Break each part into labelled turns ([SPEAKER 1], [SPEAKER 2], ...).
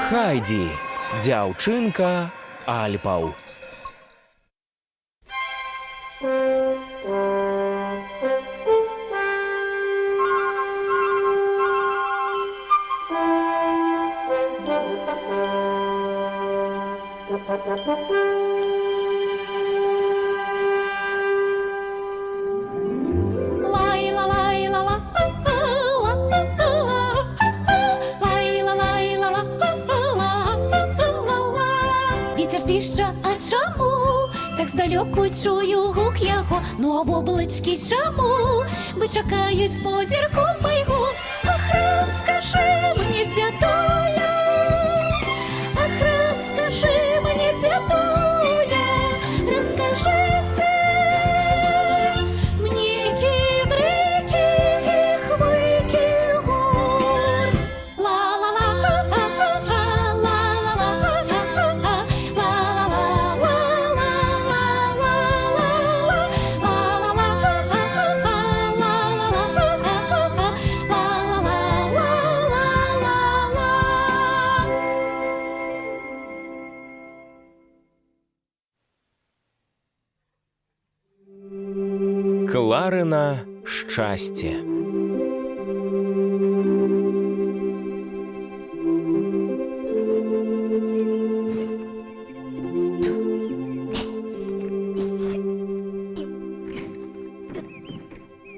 [SPEAKER 1] Хайді. Дзяўчынка Альпаў.
[SPEAKER 2] Вітер свіжа, а чому? Так здалеку чую гук його, ну а в облички чому? Бо чекають з позірку майгу. Ах, розкажи мені, дядуля, ах, розкажи мені, дядуля, розкажи це мені, кідрики і хвики гор.
[SPEAKER 1] Кларина щастя.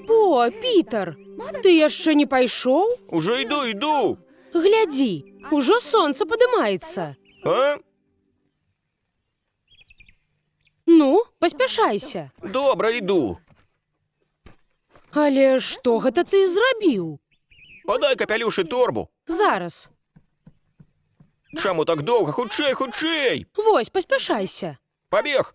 [SPEAKER 3] О, Пітер, ти яшчэ не пайшоў?
[SPEAKER 1] Уже йду.
[SPEAKER 3] Глядзі, ужо сонца падымаецца.
[SPEAKER 1] А?
[SPEAKER 3] Ну, паспяшайся.
[SPEAKER 1] Добра, йду.
[SPEAKER 3] Але што гэта ты зрабіў?
[SPEAKER 1] Подай капелюш і торбу.
[SPEAKER 3] Зараз.
[SPEAKER 1] Чаму так довго? Хутчэй, хутчэй!
[SPEAKER 3] Вось, паспяшайся.
[SPEAKER 1] Пабег!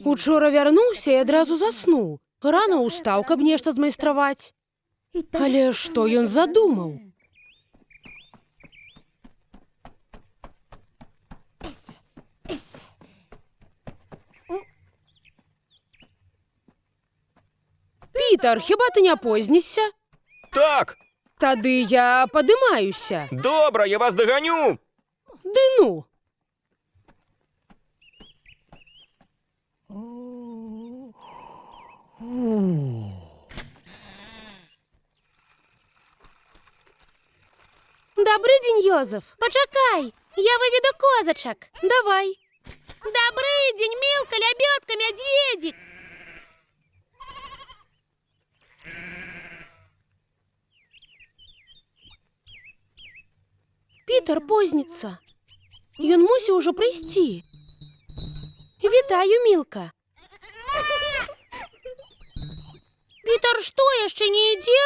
[SPEAKER 3] Учора вярнуўся і адразу заснуў. Рана ўстаў, каб нешта змайстраваць. Але што ён задумаў? Пітер, хіба ты не познішся?
[SPEAKER 1] Так!
[SPEAKER 3] Тады я падымаюся.
[SPEAKER 1] Добра, я вас доганю!
[SPEAKER 3] Ды ну!
[SPEAKER 2] Добрый день, Йозеф. Почекай, я выведу козочек.
[SPEAKER 3] Давай.
[SPEAKER 2] Добрый день, Милка, лебедка, медведик.
[SPEAKER 3] Пітер позніцца. Ён мусіў ужо прыйсці. Вітаю, Мілка.
[SPEAKER 2] Пітер, што яшчэ не ідзе?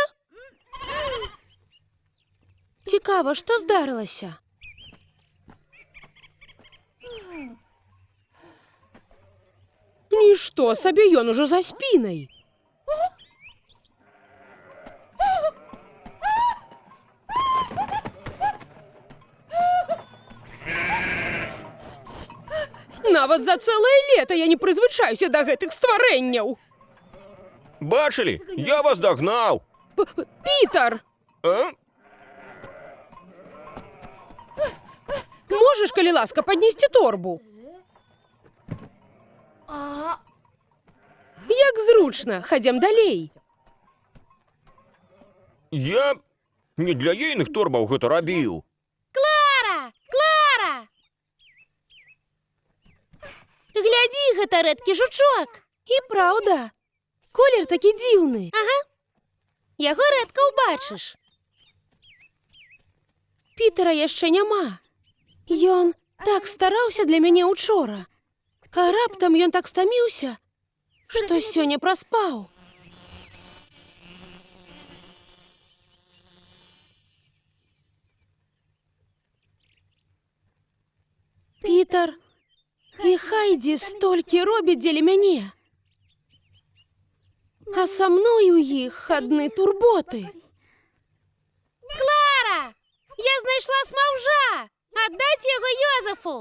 [SPEAKER 3] Цікава, што здарылася? Нішто сабе, ён ужо за спінай. Нават за цэлае лета я не прызвычаюся да гэтых стварэнняў.
[SPEAKER 1] Бачылі? Я вас дагнаў!
[SPEAKER 3] Пітер!
[SPEAKER 1] А?
[SPEAKER 3] Можаш, калі ласка, паднесці торбу? Як зручна, хадзем далей.
[SPEAKER 1] Я не для ейных торбаў гэта рабіў.
[SPEAKER 2] Клара! Клара! Глядзі, гэта рэдкі жучок.
[SPEAKER 3] І праўда, колер такі дзіўны.
[SPEAKER 2] Ага. Яго рэдка ўбачыш.
[SPEAKER 3] Пітера яшчэ няма. Ён так стараўся для мяне учора. А раптам ён так стаміўся, што сёння праспаў. Пітер і Хайдзі столькі робяць дзеля мяне. А са мной у іх адны турботы.
[SPEAKER 2] Клара! Я знайшла смаўжа! Аддаць яго Йозефу!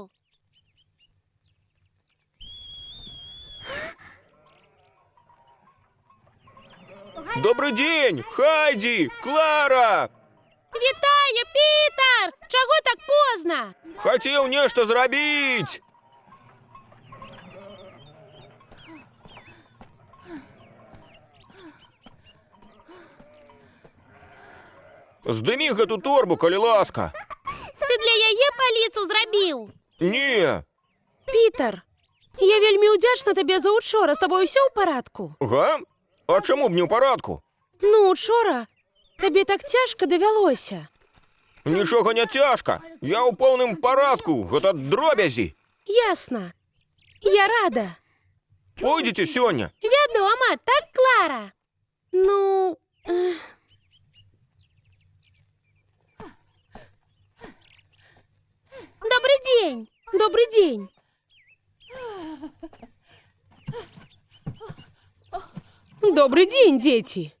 [SPEAKER 1] Добрый день, Хайді, Клара!
[SPEAKER 2] Вітаю, Пітер! Чого так поздно?
[SPEAKER 1] Хотів нешта зрабіць! Здымі гэту торбу, калі ласка.
[SPEAKER 2] Ты для яе паліцу зрабіў?
[SPEAKER 1] Не.
[SPEAKER 3] Пітер, я вельмі ўдзячна табе за учора. З табой усё ў парадку?
[SPEAKER 1] Га? А чаму б не ў парадку?
[SPEAKER 3] Ну, учора табе так цяжка давялося.
[SPEAKER 1] Нічога не цяжка. Я ў поўным парадку, гэта дробязі.
[SPEAKER 3] Ясна. Я рада.
[SPEAKER 1] Пойдзеце сёння.
[SPEAKER 2] Вядома, так, Клара?
[SPEAKER 3] Ну,
[SPEAKER 2] Добрый дзень!
[SPEAKER 3] добрый дзень. Добрый дзень, дзеці.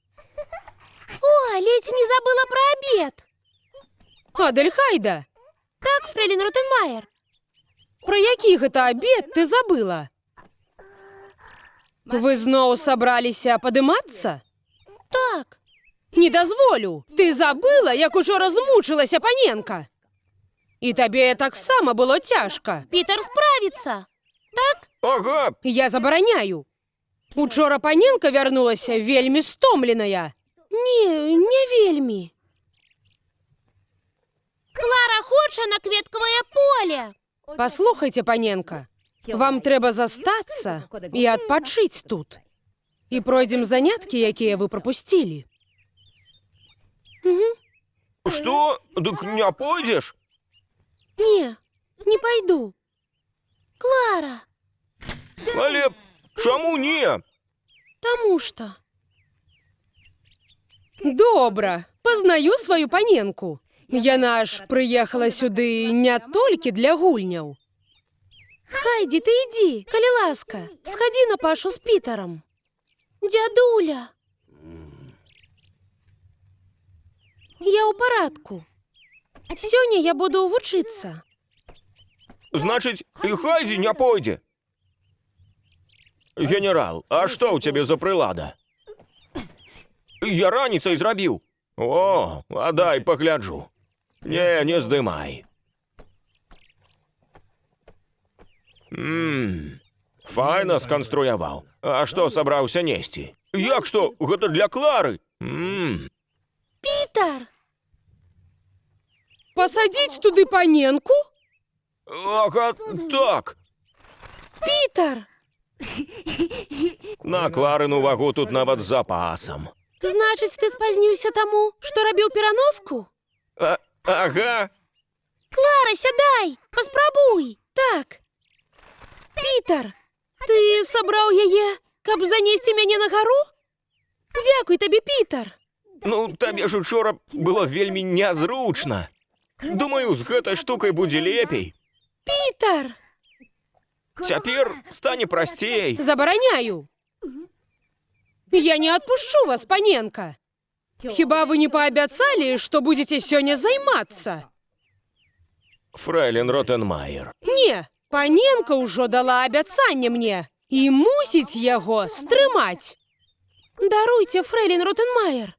[SPEAKER 2] О, ледзь не забыла про обед.
[SPEAKER 3] Адельхайда,
[SPEAKER 2] Так, фрейлін Ротенмайер.
[SPEAKER 3] про які гэта абед ты забыла? Вы зноў сабраліся падымацца?
[SPEAKER 2] Так.
[SPEAKER 3] Не дазволю. Ты забыла, як учора змучылася паненка. І табе таксама было цяжка.
[SPEAKER 2] Пітер справіцца. Так?
[SPEAKER 1] Ага.
[SPEAKER 3] Я забараняю. Учора паненка вярнулася вельмі стомленая. Не вельмі.
[SPEAKER 2] Клара хоча на кветкавае поле.
[SPEAKER 3] Паслухайце, паненка, вам трэба застацца і адпачыць тут. І пройдзем заняткі, якія вы прапусцілі.
[SPEAKER 1] Што? Дык не пойдзеш?
[SPEAKER 3] Не пайду.
[SPEAKER 2] Клара.
[SPEAKER 1] Але чаму не?
[SPEAKER 3] Таму што. Добра, пазнаю сваю паненку. Яна ж прыехала сюды не толькі для гульняў. Хайдзі, ты ідзі, калі ласка, схадзі на пашу з Пітарам.
[SPEAKER 2] Дзядуля.
[SPEAKER 3] Я ў парадку. Сёння я буду вучыцца.
[SPEAKER 1] Значыць, і Хайдзі не пойдзе. Генерал, а што ў цябе за прылада? Я раніцай зрабіў. О, а дай пагляджу. Не здымай. Файна сканструяваў. А што сабраўся несці? Як што? Гэта для Клары?
[SPEAKER 2] Пітер.
[SPEAKER 3] Пасадзіць туды паненку?
[SPEAKER 1] Ага, так.
[SPEAKER 3] Пітер!
[SPEAKER 1] На Кларыну вагу тут нават з запасам.
[SPEAKER 3] Значыць, ты спазніўся таму, што рабіў пераноску?
[SPEAKER 1] Ага.
[SPEAKER 2] Клара, сядай, паспрабуй.
[SPEAKER 3] Так. Пітер, ты сабраў яе, каб занесці мяне на гару? Дзякуй табе, Пітер.
[SPEAKER 1] Ну, табе ж учора было вельмі нязручна. Думаю, з гэтай штукай будзе лепей.
[SPEAKER 3] Пітер!
[SPEAKER 1] Цяпер стане прасцей.
[SPEAKER 3] Забараняю. Я не отпущу вас, паненка. Хіба вы не паабяцалі, што будзеце сёння займацца?
[SPEAKER 1] Фрейлін Ротенмайер.
[SPEAKER 3] Не, паненка ўжо дала абяцанне мне і мусіць яго стрымаць. Даруйце, фрейлін Ротенмайер,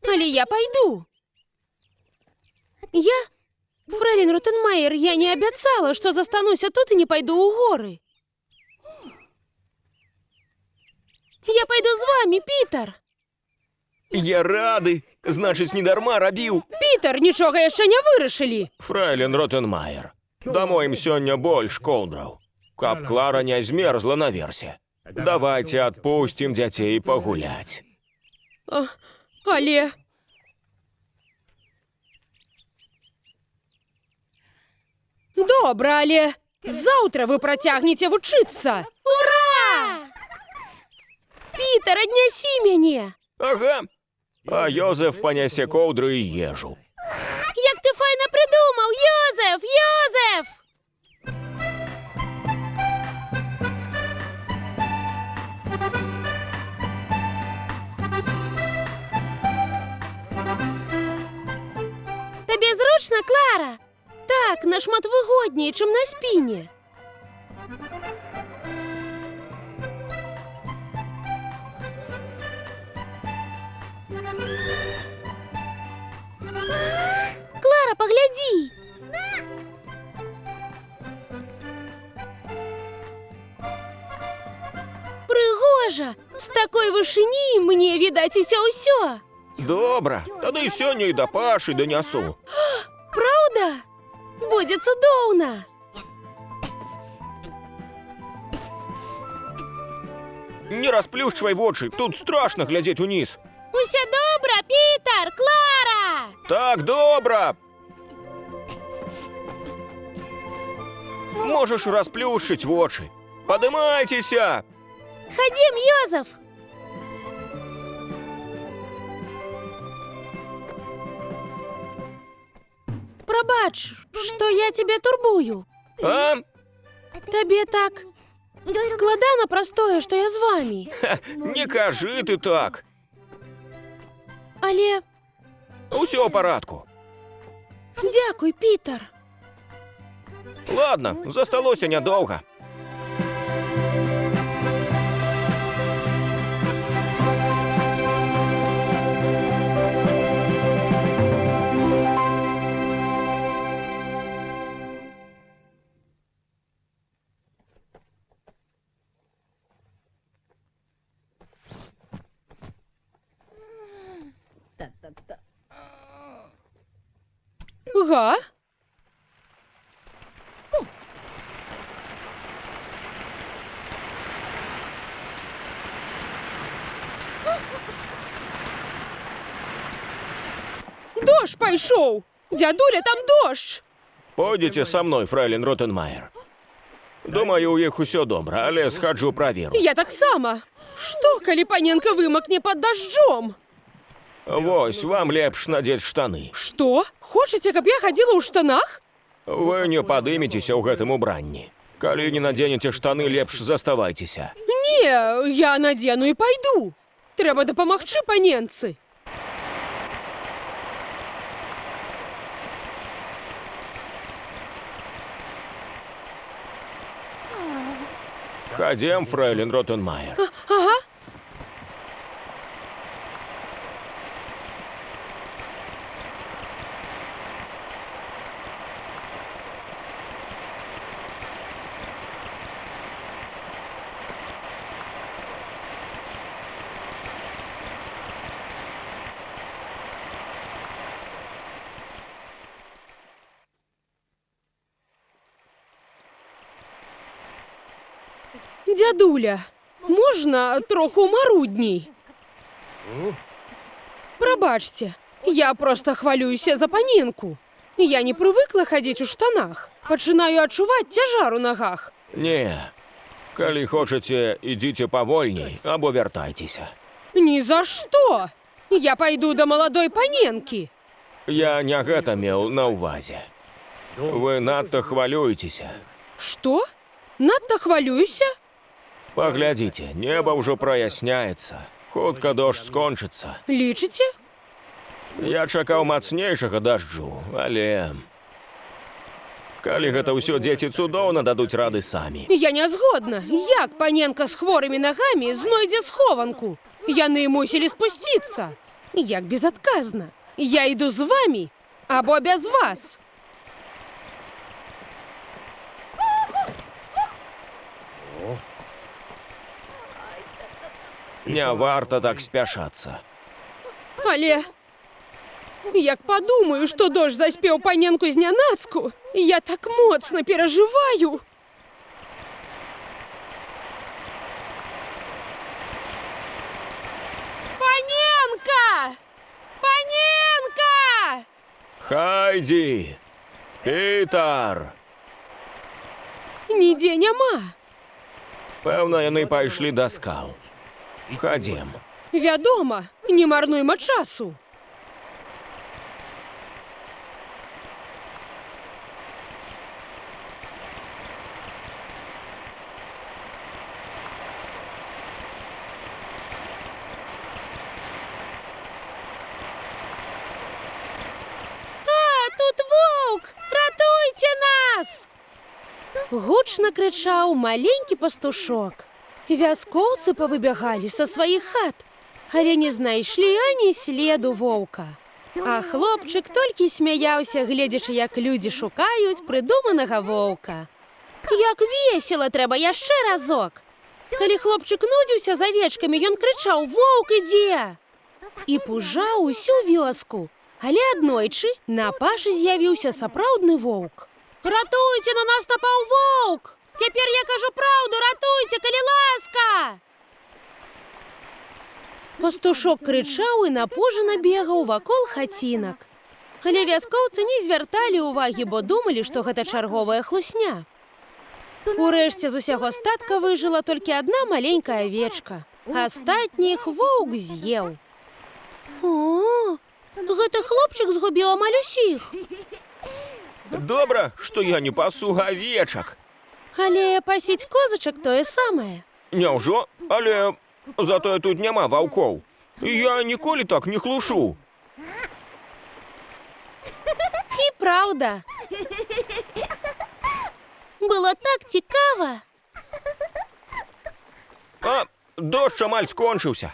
[SPEAKER 3] але я пайду. Фрейлін Ротенмайер, я не абяцала, што застануся тут і не пайду ў горы. Я пайду з вамі, Пітер.
[SPEAKER 1] Я рады. Значыць, недарма рабіў.
[SPEAKER 3] Пітер, нічога яшчэ не вырашылі.
[SPEAKER 1] Фрейлін Ротенмайер, дамо ім сёння больш коўдраў, каб Клара не змерзла наверсе. Давайте адпусцім дзяцей пагуляць.
[SPEAKER 3] Але... Добра, але заўтра вы працягнеце вучыцца.
[SPEAKER 2] Ура!
[SPEAKER 3] Пітер, аднясі мяне.
[SPEAKER 1] Ага. А Йозеф панясе коўдры і ежу.
[SPEAKER 2] Як ты файна придумаў, Йозеф! Йозеф! Табе зручна, Клара?
[SPEAKER 3] Так, нашмат выгодней, чым на спіне.
[SPEAKER 2] глядзі. Прыгожа, з такой вышыні мне відаць усё-ўсё.
[SPEAKER 1] Добра, тады сёння і да Пашы данясу.
[SPEAKER 2] Праўда? Будзе цудоўна.
[SPEAKER 1] Не расплюшчвай вочы, тут страшна глядзець уніз.
[SPEAKER 2] Усё добра, Пітер, Клара!
[SPEAKER 1] Так, добра. Можаш расплюшчыць вочы. Падымайцеся!
[SPEAKER 2] Хадзім, Йозеф! Прабач, што я цябе турбую.
[SPEAKER 1] А?
[SPEAKER 2] Табе так складана праз тое, што я з вамі.
[SPEAKER 1] Ха, не кажы ты так.
[SPEAKER 2] Але
[SPEAKER 1] Усё ў парадку.
[SPEAKER 2] дзякуй, Пітер.
[SPEAKER 1] Ладно, засталося нядоўга.
[SPEAKER 3] Га? Дождь пайшоў! Дзядуля, там дождь!
[SPEAKER 1] Пойдзеце са мной, фрэйлін Ротенмаер. Думаю, у іх усё добра, але схаджу праверу.
[SPEAKER 3] Я таксама. Што, калі паненка вымакне пад дажджом?
[SPEAKER 1] Вось, вам лепш надзець штаны.
[SPEAKER 3] Што? Хочаце, каб я хадзіла ў штанах?
[SPEAKER 1] Вы не падымецеся ў гэтым убранні. Калі не надзенеце штаны, лепш заставайцеся.
[SPEAKER 3] Не, я надзену і пайду. Трэба дапамагчы паненцы.
[SPEAKER 1] Хадзем, фрэйлін Ротенмаер.
[SPEAKER 3] Ага. Дзядуля, можна троху марудней? Прабачце, я проста хвалююся за паненку. Я не прывыкла хадзіць у штанах. Пачынаю адчуваць цяжар у нагах.
[SPEAKER 1] Не. Калі хочаце, ідзіце павольней або вяртайцеся.
[SPEAKER 3] Ні за што! Я пайду да маладой паненкі.
[SPEAKER 1] Я не гэта меў на ўвазе. Вы надта хвалюецеся.
[SPEAKER 3] Што? Надта хвалююся?
[SPEAKER 1] Паглядзіце, неба ўжо праясняецца. Хутка дождж скончыцца.
[SPEAKER 3] Лічыце?
[SPEAKER 1] Я чакаў мацнейшага дажджу, але... Калі гэта ўсё дзеці цудоўна дадуць рады самі.
[SPEAKER 3] Я не згодна. Як паненка з хворымі нагамі знойдзе схованку? Яны мусілі спусціцца. Як безадказна. Я іду з вамі або без вас.
[SPEAKER 1] Не варта так спяшацца.
[SPEAKER 3] Але як падумаю, што дождж заспеў паненку знянацку, я так моцна перажываю. Паненка! Паненка!
[SPEAKER 1] Хайдзі! Пітер!
[SPEAKER 3] Нідзе няма.
[SPEAKER 1] Пэўна, яны пайшлі да скал. Хадзем.
[SPEAKER 3] Вядома, не марнуйма часу.
[SPEAKER 2] Тут воўк! Ратуйце нас!
[SPEAKER 3] Гучна крычаў маленькі пастушок. Вяскоўцы павыбягалі са сваіх хат, але не знайшлі ані следу воўка. А хлопчык толькі смяяўся, гледзячы, як людзі шукаюць прыдуманага воўка. Як весела, трэба яшчэ разок. Калі хлопчык нудзіўся за авечкамі, ён крычаў: «Воўк ідзе!» І пужаў усю вёску. Але аднойчы на пашы з'явіўся сапраўдны воўк. «Ратуйце, на нас напаў воўк! Цяпер я кажу праўду, ратуйце, калі ласка!» Пастушок крычаў і напужана бегаў вакол хацінак. Але вяскоўцы не звярталі ўвагі, бо думалі, што гэта чарговая хлусня. Урэшце з усяго статка выжыла толькі адна маленькая авечка. Астатніх воўк з'еў. О, гэты хлопчык згубіў амаль усіх.
[SPEAKER 1] Добра, што я не пасу авечак.
[SPEAKER 3] Але пасвіць козачак тое самае.
[SPEAKER 1] Няўжо? Але затое тут няма ваўкоў. Я ніколі так не хлушу.
[SPEAKER 3] І праўда. Было так цікава.
[SPEAKER 1] А дождж амаль скончыўся.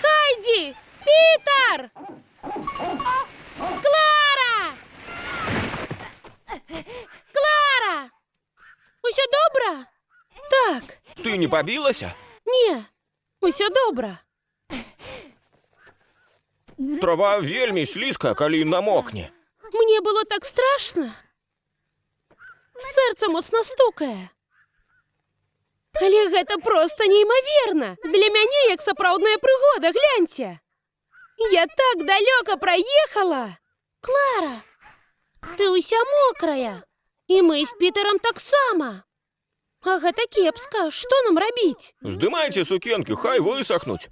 [SPEAKER 3] Хайді! Пітер! Клара! Клара! Усё добра? Так.
[SPEAKER 1] Ты не пабілася?
[SPEAKER 3] Не, усё добра.
[SPEAKER 1] Трава вельмі слізкая, калі намокне.
[SPEAKER 3] Мне было так страшна. Сэрца моцна стукае. Але гэта проста неймаверна. Для мяне як сапраўдная прыгода, гляньце. Я так далёка праехала. Клара, ты ўся мокрая. І мы з Пітэрам таксама. А гэта кепска. Што нам рабіць?
[SPEAKER 1] Здымайце сукенкі, хай высохнуць.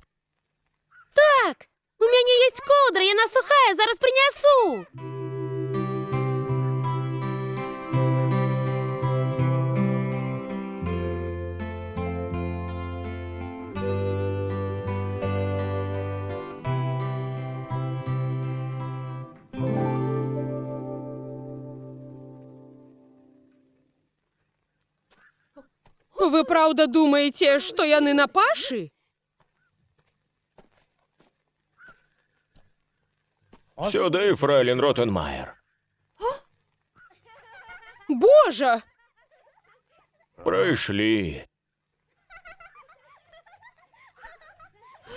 [SPEAKER 3] Так, у мяне ёсць коўдра, яна сухая, зараз прынясу. Вы праўда думаеце, што яны на пашы?
[SPEAKER 1] Сюды, фрэйлін Ротенмайер.
[SPEAKER 3] Божа!
[SPEAKER 1] Прыйшлі.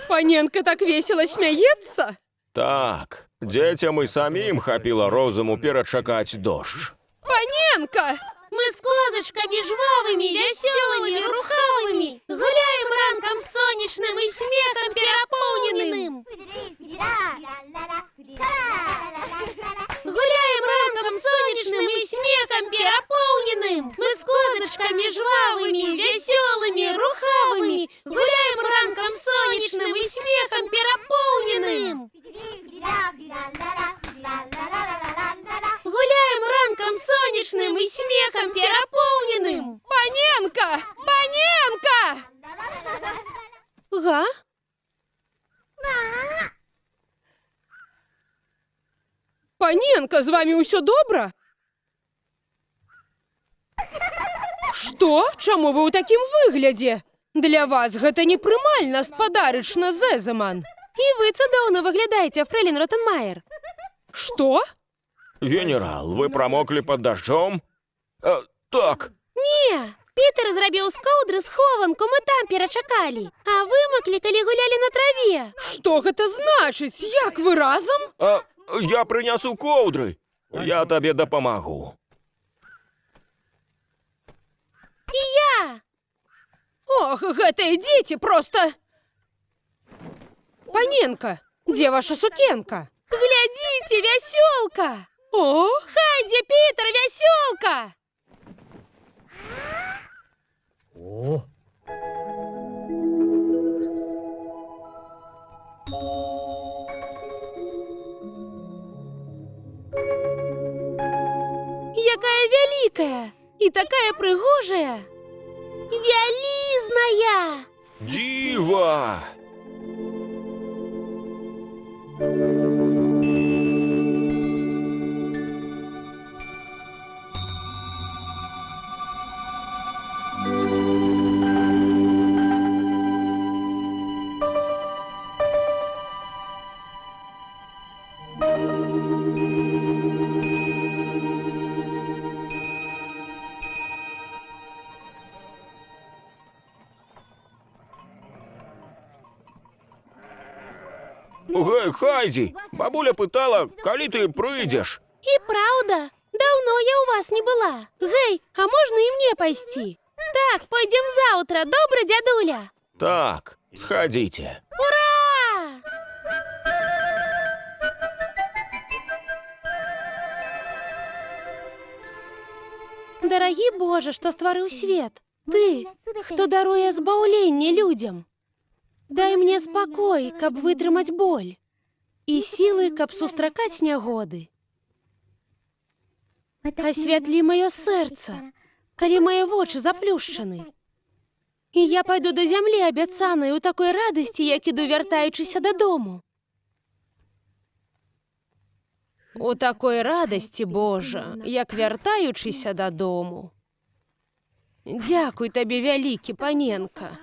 [SPEAKER 3] Паненка так весела смяецца?
[SPEAKER 1] Так, дзецям і самім хапіла розуму перачакаць дождж.
[SPEAKER 3] Паненка!
[SPEAKER 2] Мы з козачкамі жвавымі, вясёлымі, рухавымі гуляем ранкам сонечным і смехам перапоўненым. Гуляем ранкам сонечным і смехам перапоўненым. Мы з козачкамі жвавымі, вясёлымі, рухавымі гуляем ранкам сонечным і смехам перапоўненым. Гуляем ранкам сонечным і смехам перапоўненым.
[SPEAKER 3] Паненка! Паненка! Га? Паненка, з вамі ўсё добра? Што? Чаму вы ў такім выглядзе? Для вас гэта непрымальна, спадарычна Зезаман.
[SPEAKER 2] І вы цудоўна выглядаеце, фрэйлін Ротенмайер.
[SPEAKER 3] Што?
[SPEAKER 1] Генерал, вы прамоклі пад дажджом? Так.
[SPEAKER 2] Не, Пітер зрабіў з коўдры схованку, мы там перачакалі. А вымаклі, калі гулялі на траве.
[SPEAKER 3] Што гэта значыць? Як вы разам?
[SPEAKER 1] Я прынясу коўдры. Я табе дапамагу.
[SPEAKER 2] І я.
[SPEAKER 3] Ох, гэтыя дзеці проста... Паненка, дзе ваша сукенка?
[SPEAKER 2] Глядзіце, вясёлка!
[SPEAKER 3] О!
[SPEAKER 2] Хайдзе, Пітер, вясёлка!
[SPEAKER 3] вялікая і такая прыгожая.
[SPEAKER 2] Вялізная!
[SPEAKER 1] Дива! Гей, Хайді, бабуля питала, коли ти прийдеш.
[SPEAKER 2] І правда, давно я у вас не была.
[SPEAKER 3] Гей, а можна і мне пайсці?
[SPEAKER 2] Так, пойдем завтра, добре, дядуля?
[SPEAKER 1] Так, сходите.
[SPEAKER 2] Ура!
[SPEAKER 3] Дарагі Боже, што стварыў свет. Ты, хто даруе збаўленне людзям. Дай мне спакой, каб вытрымаць боль. І сілы, каб сустракаць нягоды. Асвятлі маё сэрца, калі мае вочы заплюшчаны. І я пайду да зямлі абяцанай у такой радасці, як іду вяртаючыся дадому. У такой радасці, Божа, як вяртаючыся дадому. Дзякуй табе, вялікі паненка.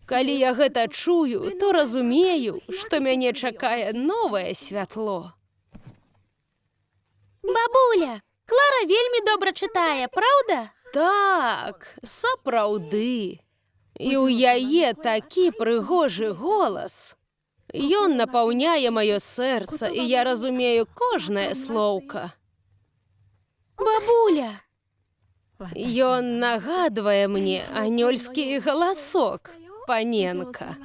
[SPEAKER 3] Калі я гэта чую, то разумею, што мяне чакае новае святло.
[SPEAKER 2] Бабуля, Клара вельмі добра чытае, праўда?
[SPEAKER 3] Так, сапраўды. І ў яе такі прыгожы голас. Ён напаўняе маё сэрца, і я разумею кожнае слоўка.
[SPEAKER 2] Бабуля!
[SPEAKER 3] Ён нагадвае мне анёльскі галасок, паненка.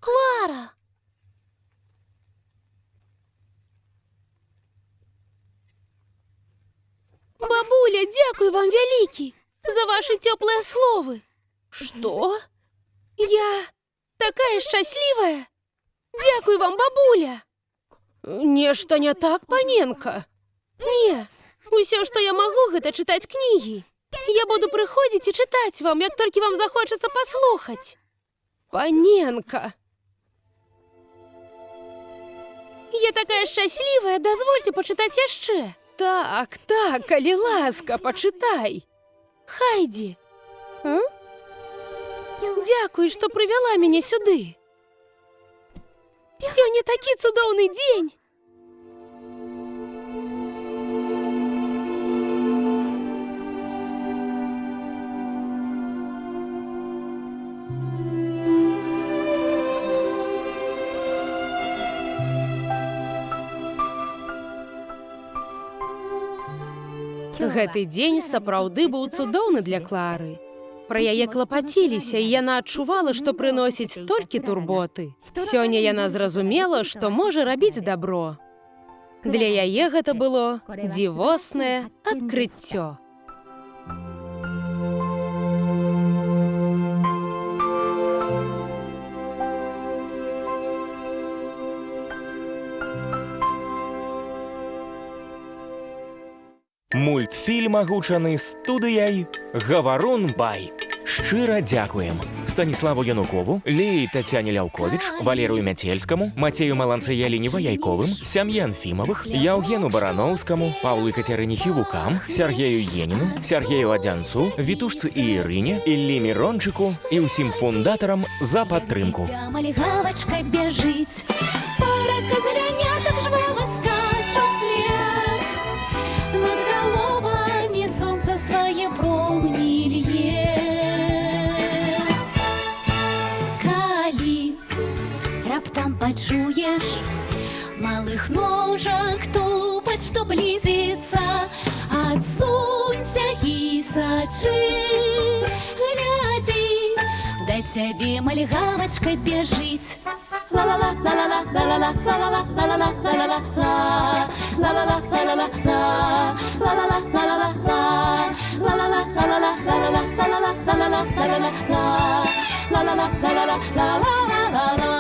[SPEAKER 2] Клара!
[SPEAKER 3] Бабуля, дзякуй вам вялікі за вашы цёплыя словы. Што? Я такая шчаслівая. Дзякуй вам, бабуля. Нешта не так, паненка? Не, усё, што я магу, гэта чытаць кнігі. Я буду прыходзіць і чытаць вам, як толькі вам захочацца паслухаць. Паненка. Я такая шчаслівая, дазвольце пачытаць яшчэ. Так, так, калі ласка, пачытай. Хайді. Дзякуй, што прывяла мяне сюды. Сёння такі цудоўны дзень. Гэты дзень сапраўды быў цудоўны для Клары. Пра яе клапаціліся, і яна адчувала, што прыносіць толькі турботы. Сёння яна зразумела, што можа рабіць дабро. Для яе гэта было дзівоснае адкрыццё.
[SPEAKER 1] Мультфільм агучаны студыяй «Гаварун Бай». Шчыра дзякуем Станіславу Янукову, Леі Тацяне Ляўковіч, Валерыю Мяцельскаму, Мацею Маланцыя-Ліні Ваяйковым, Сям'і Анфімавых, Яўгену Барановскаму, Паўлы Кацярыне Хівукам, Сяргею Еніну, Сяргею Адзянцу, Вітушцы і Ірыне, Іллі Мірончыку і ўсім фундатарам за падтрымку.
[SPEAKER 4] Мальгавачка бяжыць, пара казалянятак жвава скача ўслед. Над галовамі сонца свае промні лье. Калі раптам пачуеш малых ножак тупаць, што блізіцца, адсунься і сачы. Глядзі, да цябе мальгавачка бяжыць. Ла-ла-ла, ла-ла-ла, ла-ла-ла, ла-ла-ла, ла-ла-ла, ла-ла-ла, ла-ла-ла, ла-ла-ла, ла-ла-ла, ла-ла-ла, ла-ла-ла, ла-ла-ла, ла-ла-ла, ла-ла-ла, ла-ла-ла, ла-ла-ла, ла-ла-ла, ла-ла-ла, ла-ла-ла, ла-ла-ла.